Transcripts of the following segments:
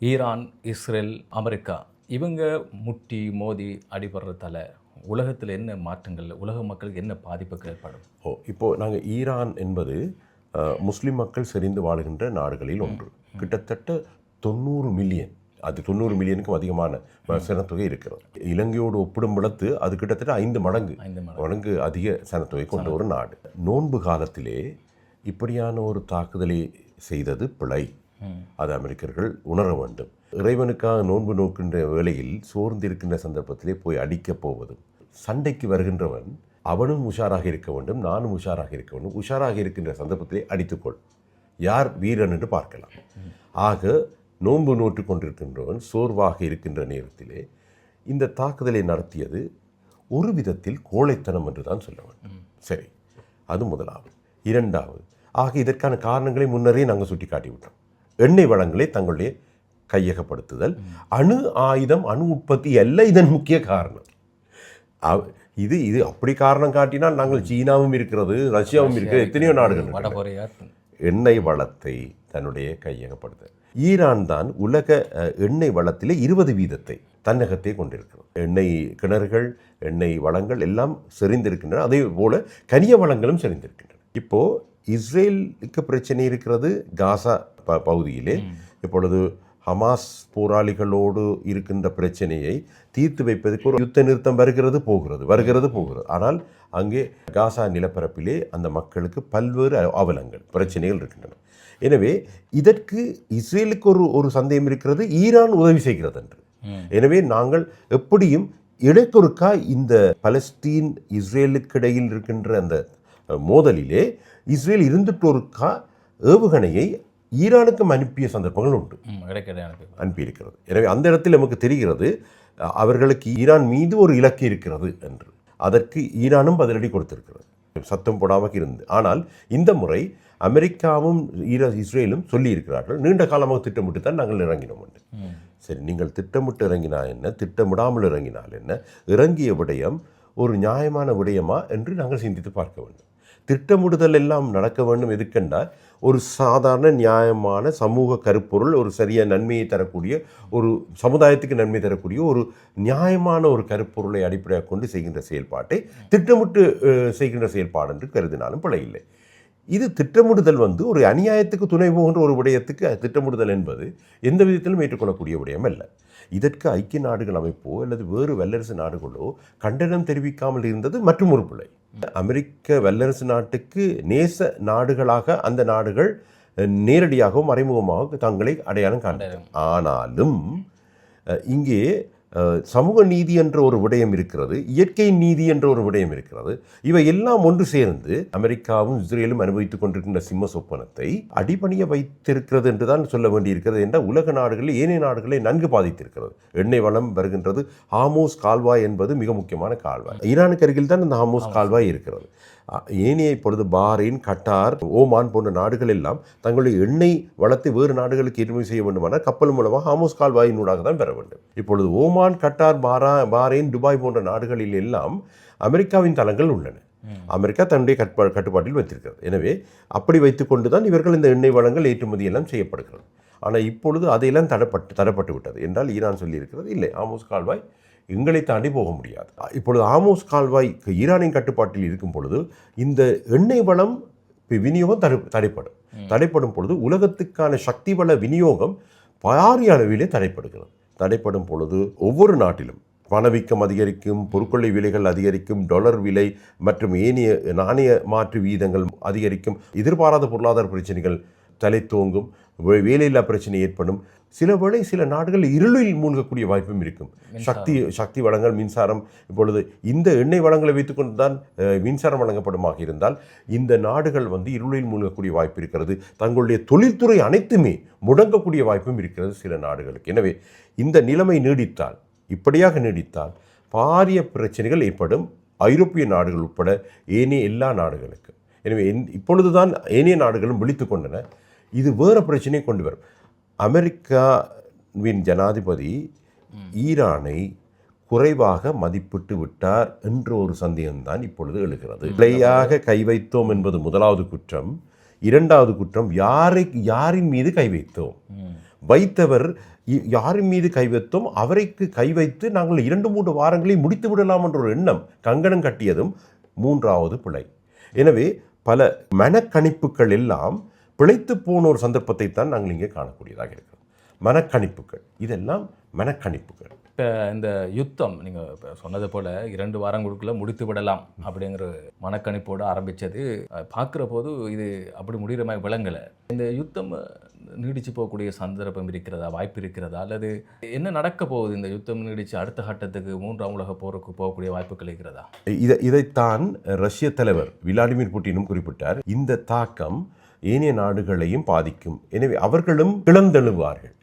Iran, Israel, America இவங்க முட்டி மோதி அடிபடுறதால உலகத்தில் என்ன மாற்றங்கள், உலக மக்களுக்கு என்ன பாதிப்புகள் ஏற்படும்? இப்போது நாங்கள் ஈரான் என்பது முஸ்லீம் மக்கள் செறிந்து வாழுகின்ற நாடுகளில் ஒன்று. கிட்டத்தட்ட 90 மில்லியன், அது 90 மில்லியனுக்கும் அதிகமான சனத்தொகை இருக்கிறது. இலங்கையோடு ஒப்பிடும் பொழுது அது கிட்டத்தட்ட 5 மடங்கு அதிக சனத்தொகை கொண்ட ஒரு நாடு. நோன்பு காலத்திலே இப்படியான ஒரு தாக்குதலை செய்தது பிழை. அது அமெரிக்கர்கள் உணர வேண்டும். இறைவனுக்காக நோன்பு நோக்கின்ற வேளையில் சோர்ந்திருக்கின்ற சந்தர்ப்பத்திலே போய் அடிக்கப் போவதும், சண்டைக்கு வருகின்றவன் அவனும் உஷாராக இருக்க வேண்டும், நானும் உஷாராக இருக்க வேண்டும். உஷாராக இருக்கின்ற சந்தர்ப்பத்திலே அடித்துக்கொள், யார் வீரன் என்று பார்க்கலாம். ஆக நோன்பு நோற்று கொண்டிருக்கின்றவன் சோர்வாக இருக்கின்ற நேரத்திலே இந்த தாக்குதலை நடத்தியது ஒரு விதத்தில் கோழைத்தனம் என்று தான் சொல்ல வேண்டும். சரி, அது முதலாவது. இரண்டாவது, ஆக இதற்கான காரணங்களை முன்னரே நாங்கள் சுட்டி காட்டிவிட்டோம். எண்ணெய் வளங்களை தங்களுடைய கையகப்படுத்துதல், அணு ஆயுதம், அணு உற்பத்தி அல்ல இதன் முக்கிய காரணம். இது அப்படி காரணம் காட்டினால் நாங்கள் சீனாவும் இருக்கிறது, ரஷ்யாவும் இருக்கிறது, எத்தனையோ நாடுகள் எண்ணெய் வளத்தை தன்னுடைய கையகப்படுத்த. ஈரான் தான் உலக எண்ணெய் வளத்திலே 20% தன்னகத்தை கொண்டிருக்கிறது. எண்ணெய் கிணறுகள், எண்ணெய் வளங்கள் எல்லாம் செறிந்திருக்கின்றன. அதே போல கனிய வளங்களும் செறிந்திருக்கின்றன. இப்போது இஸ்ரேலுக்கு பிரச்சனை இருக்கிறது காசா பகுதியிலே. இப்பொழுது ஹமாஸ் போராளிகளோடு இருக்கின்ற பிரச்சனையை தீர்த்து வைப்பதற்கு ஒரு யுத்த நிறுத்தம் வருகிறது போகிறது. ஆனால் அங்கே காசா நிலப்பரப்பிலே அந்த மக்களுக்கு பல்வேறு அவலங்கள், பிரச்சனைகள் இருக்கின்றன. எனவே இதற்கு இஸ்ரேலுக்கு ஒரு சந்தேகம் இருக்கிறது, ஈரான் உதவி செய்கிறது என்று. எனவே நாங்கள் எப்படியும் இடைக்கொருக்கா இந்த பலஸ்தீன் இஸ்ரேலுக்கு இடையில் இருக்கின்ற அந்த மோதலிலே இஸ்ரேல் இருந்துட்டோருக்கா ஏவுகணையை ஈரானுக்கும் அனுப்பிய சந்தர்ப்பங்கள் உண்டு, அனுப்பியிருக்கிறது. எனவே அந்த இடத்தில் நமக்கு தெரிகிறது அவர்களுக்கு ஈரான் மீது ஒரு இலக்கு இருக்கிறது என்று. அதற்கு ஈரானும் பதிலடி கொடுத்திருக்கிறது, சத்தம் போடாமல் இருந்து. ஆனால் இந்த முறை அமெரிக்காவும் இஸ்ரேலும் சொல்லியிருக்கிறார்கள், நீண்ட காலமாக திட்டமிட்டு தான் நாங்கள் இறங்கினோம் என்று. சரி, நீங்கள் திட்டமிட்டு இறங்கினால் என்ன, திட்டமிடாமல் இறங்கினால் என்ன, இறங்கிய விடயம் ஒரு நியாயமான விடயமா என்று நாங்கள் சிந்தித்து பார்க்க வேண்டும். திட்டமிடுதல் எல்லாம் நடக்க வேண்டும். எதுக்கென்றால் ஒரு சாதாரண நியாயமான சமூக கருப்பொருள், ஒரு சரியான நன்மையை தரக்கூடிய, ஒரு சமுதாயத்துக்கு நன்மை தரக்கூடிய ஒரு நியாயமான ஒரு கருப்பொருளை அடிப்படையாக கொண்டு செய்கின்ற செயல்பாட்டை திட்டமிட்டு செய்கின்ற செயல்பாடு என்று கருதினாலும் பிழையில்லை. இது திட்டமிடுதல் ஒரு அநியாயத்துக்கு துணை போகின்ற ஒரு விடயத்துக்கு திட்டமிடுதல் என்பது எந்த விதத்திலும் ஏற்றுக்கொள்ளக்கூடிய விடயம் அல்ல. இதற்கு ஐக்கிய நாடுகள் அமைப்போ அல்லது வேறு வல்லரசு நாடுகளோ கண்டனம் தெரிவிக்காமல் இருந்தது மற்றும் ஒரு பிழை. அமெரிக்க வல்லரசு நாட்டுக்கு நேச நாடுகளாக அந்த நாடுகள் நேரடியாகவும் மறைமுகமாக தங்களை அடையாளம் காண்பித்தன. ஆனாலும் இங்கே சமூக நீதி என்ற ஒரு விடயம் இருக்கிறது, இயற்கை நீதி என்ற ஒரு விடயம் இருக்கிறது. இவை எல்லாம் ஒன்று சேர்ந்து அமெரிக்காவும் இஸ்ரேலும் அனுபவித்துக் கொண்டிருக்கின்ற சிம்ம சொப்பனத்தை அடிபணிய வைத்திருக்கிறது என்றுதான் சொல்ல வேண்டியிருக்கிறது. என்ற உலக நாடுகளில் ஏனைய நாடுகளை நன்கு பாதித்திருக்கிறது. எண்ணெய் வளம் வருகின்றது. ஹார்மோஸ் கால்வாய் என்பது மிக முக்கியமான கால்வாய். ஈரானுக்கு அருகில் தான் இந்த ஹார்மோஸ் கால்வாய் இருக்கிறது. ஏனைய இப்பொழுது பாரின், கட்டார், ஓமான் போன்ற நாடுகள் எல்லாம் தங்களுடைய எண்ணெய் வளத்தை வேறு நாடுகளுக்கு ஏற்றுமதி செய்ய வேண்டுமானால் கப்பல் மூலமாக ஹார்மோஸ் கால்வாயினூடாக தான் பெற வேண்டும். இப்பொழுது ஓமான், கட்டார், பாரின், துபாய் போன்ற நாடுகளில் எல்லாம் அமெரிக்காவின் தளங்கள் உள்ளன. அமெரிக்கா தன்னுடைய கட்டுப்பாட்டில் வைத்திருக்கிறது. எனவே அப்படி வைத்துக்கொண்டு தான் இவர்கள் இந்த எண்ணெய் வளங்கள் ஏற்றுமதி எல்லாம் செய்யப்படுகிறது. ஆனால் இப்பொழுது அதையெல்லாம் தடப்பட்டு விட்டது என்றால் ஈரான் சொல்லியிருக்கிறது, இல்லை, ஹார்மோஸ் கால்வாய் எங்களை தாண்டி போக முடியாது. இப்பொழுது ஹார்மோஸ் கால்வாய் ஈரானின் கட்டுப்பாட்டில் இருக்கும் பொழுது இந்த எண்ணெய் வளம் விநியோகம் தடைப்படும் பொழுது உலகத்துக்கான சக்தி வள விநியோகம் பாரிய அளவிலே தடைப்படும் பொழுது ஒவ்வொரு நாட்டிலும் பணவீக்கம் அதிகரிக்கும், பொருட்களை விலைகள் அதிகரிக்கும், டாலர் விலை மற்றும் ஏனைய நாணய மாற்று வீதங்கள் அதிகரிக்கும், எதிர்பாராத பொருளாதார பிரச்சனைகள் தலை தோங்கும், வேலையில்லா பிரச்சனை ஏற்படும். சில நாடுகள் இருளில் மூழ்கக்கூடிய வாய்ப்பும் இருக்கும். சக்தி வளங்கள், மின்சாரம், இப்பொழுது இந்த எண்ணெய் வளங்களை வைத்துக்கொண்டு தான் மின்சாரம் வழங்கப்படுமாக இருந்தால் இந்த நாடுகள் இருளில் மூழ்கக்கூடிய வாய்ப்பு இருக்கிறது. தங்களுடைய தொழில்துறை அனைத்துமே முடங்கக்கூடிய வாய்ப்பும் இருக்கிறது சில நாடுகளுக்கு. எனவே இந்த நிலைமை இப்படியாக நீடித்தால் பாரிய பிரச்சனைகள் ஏற்படும், ஐரோப்பிய நாடுகள் உட்பட ஏனைய எல்லா நாடுகளுக்கு. எனவே இப்பொழுதுதான் ஏனைய நாடுகளும் விழித்து கொண்டன. இது வேறு பிரச்சனையை கொண்டு வரும். அமெரிக்காவின் ஜனாதிபதி ஈரானை குறைவாக மதிப்பிட்டு விட்டார் என்ற ஒரு சந்தேகம்தான் இப்பொழுது எழுகிறது. பிழையாக கை வைத்தோம் என்பது முதலாவது குற்றம். இரண்டாவது குற்றம், யாரின் மீது கை வைத்தோம். வைத்தவர் யாரின் மீது கை வைத்தோம் அவரைக்கு கை வைத்து நாங்கள் 2-3 வாரங்களை முடித்து விடலாம் என்ற ஒரு எண்ணம் கங்கணம் கட்டியதும் 3வது பிழை. எனவே பல மனக்கணிப்புகள் எல்லாம் பிழைத்து போன ஒரு சந்தர்ப்பத்தை தான் நாங்கள் இங்கே காணக்கூடியதாக இருக்கிறோம். மனக்கணிப்புகள், இதெல்லாம் மனக்கணிப்புகள். இப்போ இந்த யுத்தம் நீங்கள் இப்போ சொன்னது போல் 2 வாரங்களுக்குள்ளே முடித்து விடலாம் அப்படிங்கிற மனக்கணிப்போடு ஆரம்பித்தது பார்க்குற போது இது அப்படி முடிகிற மாதிரி விளங்கலை. இந்த யுத்தம் நீடித்து போகக்கூடிய சந்தர்ப்பம் இருக்கிறதா, வாய்ப்பு இருக்கிறதா, அல்லது என்ன நடக்க போகுது? இந்த யுத்தம் நீடித்து அடுத்த கட்டத்துக்கு 3ஆம் உலக போருக்கு போகக்கூடிய வாய்ப்புகள் இருக்கிறதா? இதைத்தான் ரஷ்ய தலைவர் விளாடிமிர் புட்டினும் குறிப்பிட்டார். இந்த தாக்கம் ஏனைய நாடுகளையும் பாதிக்கும். எனவே அவர்களும் கிளந்தெழுவார்கள்.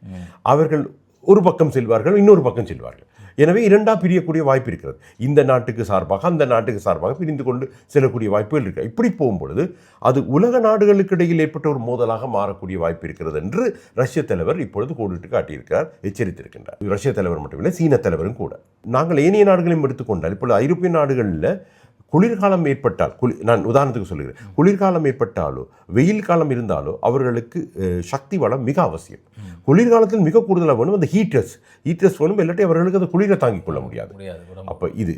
அவர்கள் ஒரு பக்கம் செல்வார்கள், இன்னொரு பக்கம் செல்வார்கள். எனவே 2ஆக பிரியக்கூடிய வாய்ப்பு இருக்கிறது. இந்த நாட்டுக்கு சார்பாக அந்த நாட்டுக்கு சார்பாக பிரிந்து கொண்டு செல்லக்கூடிய வாய்ப்புகள் இருக்கு. இப்படி போகும்பொழுது அது உலக நாடுகளுக்கு இடையில் ஏற்பட்ட ஒரு மோதலாக மாறக்கூடிய வாய்ப்பு இருக்கிறது என்று ரஷ்ய தலைவர் இப்பொழுது கோடிட்டு காட்டியிருக்கிறார், எச்சரித்திருக்கின்றார். ரஷ்ய தலைவர் மட்டுமில்லை, சீன தலைவரும் கூட. நாங்கள் ஏனைய நாடுகளையும் எடுத்துக்கொண்டால் இப்பொழுது ஐரோப்பிய நாடுகளில் குளிர்காலம் ஏற்பட்டால், நான் உதாரணத்துக்கு சொல்லுகிறேன், குளிர்காலம் ஏற்பட்டாலோ வெயில் காலம் இருந்தாலோ அவர்களுக்கு சக்தி வளம் மிக அவசியம். குளிர்காலத்தில் மிக கூடுதலாக வேணும் அந்த ஹீட்டர்ஸ் வேணும், இல்லாட்டி அவர்களுக்கு அந்த குளிரை தாங்கிக் கொள்ள முடியாது. அப்போ இது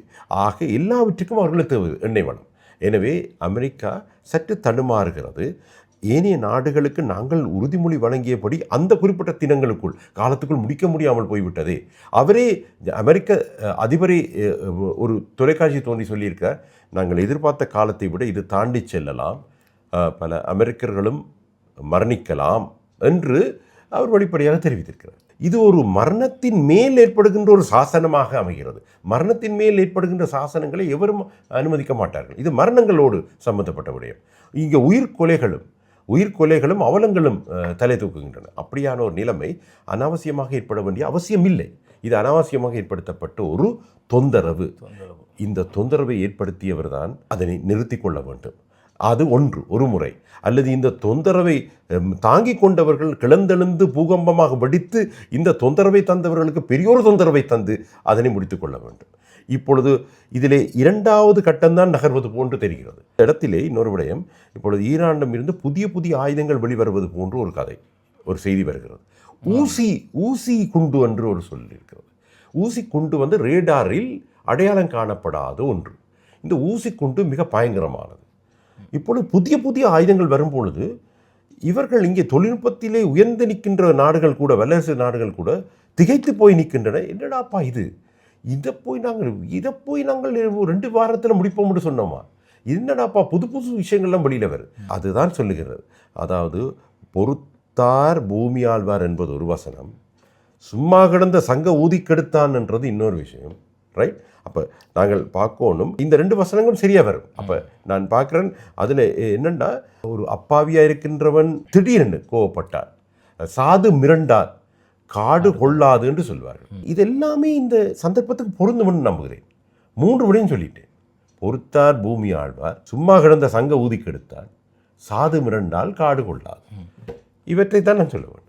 ஆக எல்லாவற்றுக்கும் அவர்களுக்கு தேவை எண்ணெய் வளம். எனவே அமெரிக்கா சற்று தடுமாறுகிறது. ஏனைய நாடுகளுக்கு நாங்கள் உறுதிமொழி வழங்கியபடி அந்த குறிப்பிட்ட தினங்களுக்குள் காலத்துக்குள் முடிக்க முடியாமல் போய்விட்டதே. அவரே அமெரிக்க அதிபரை ஒரு தொலைக்காட்சி தோன்றி சொல்லியிருக்கார், நாங்கள் எதிர்பார்த்த காலத்தை விட இது தாண்டி செல்லலாம், பல அமெரிக்கர்களும் மரணிக்கலாம் என்று அவர் வெளிப்படையாக தெரிவித்திருக்கிறார். இது ஒரு மரணத்தின் மேல் ஏற்படுகின்ற ஒரு சாசனமாக அமைகிறது. மரணத்தின் மேல் ஏற்படுகின்ற சாசனங்களை எவரும் அனுமதிக்க மாட்டார்கள். இது மரணங்களோடு சம்பந்தப்பட்ட விடயம். இங்கே உயிர்கொலைகளும் அவலங்களும் தலை தூக்குகின்றன. அப்படியான ஒரு நிலைமை அனாவசியமாக ஏற்பட வேண்டிய அவசியம் இல்லை. இது அனாவசியமாக ஏற்படுத்தப்பட்ட ஒரு தொந்தரவு. இந்த தொந்தரவை ஏற்படுத்தியவர் தான் அதனை நிறுத்தி கொள்ள வேண்டும். அது ஒரு முறை. அல்லது இந்த தொந்தரவை தாங்கிக் கொண்டவர்கள் கிளந்தெழுந்து பூகம்பமாக வெடித்து இந்த தொந்தரவை தந்தவர்களுக்கு பெரியோரு தொந்தரவை தந்து அதனை முடித்து கொள்ள வேண்டும். இப்பொழுது இதிலே 2வது கட்டம்தான் நகர்வது போன்று தெரிகிறது. இந்த இடத்திலே இன்னொரு விடயம், இப்பொழுது ஈரானிடமிருந்து புதிய ஆயுதங்கள் வெளிவருவது போன்று ஒரு கதை, ஒரு செய்தி வருகிறது. ஊசி குண்டு என்று ஒரு சொல் இருக்கிறது. ஊசி குண்டு வந்து ரேடாரில் அடையாளம் காணப்படாத ஒன்று. இந்த ஊசி குண்டு மிக பயங்கரமானது. இப்பொழுது புதிய ஆயுதங்கள் வரும்பொழுது இவர்கள் இங்கே தொழில்நுட்பத்திலே உயர்ந்து நிற்கின்ற நாடுகள் கூட, வல்லரசு நாடுகள் கூட திகைத்து போய் நிற்கின்றன. என்னடாப்பா இதை போய் நாங்கள் 2 வாரத்தில் முடிப்போம்னு சொன்னோமா? என்னடாப்பா புது விஷயங்கள்லாம் வெளியில் வருது. அதுதான் சொல்லுகிறது. அதாவது பொறுத்தார் பூமி ஆழ்வார் என்பது ஒரு வசனம், சும்மா கிடந்த சங்க ஊதிக்கெடுத்தான் என்றது இன்னொரு விஷயம். ரைட்? அப்போ நாங்கள் பார்க்கணும், இந்த 2 வசனங்களும் சரியாக வரும். அப்போ நான் பார்க்குறேன், அதில் என்னென்னா, ஒரு அப்பாவியாக இருக்கின்றவன் திடீரென்று கோவப்பட்டார், சாது மிரண்டார், காடு கொள்ளாது என்று சொல்வார்கள். இது எல்லாமே இந்த சந்தர்ப்பத்துக்கு பொருந்தும்னு நம்புகிறேன். 3 விடையும் சொல்லிட்டேன். பொறுத்தார் பூமி ஆழ்வார், சும்மா கிடந்த சங்க ஊதிக்கெடுத்தார், சாது மிரண்டால் காடு கொள்ளாது. இவற்றை தான் நான் சொல்லுவேன்.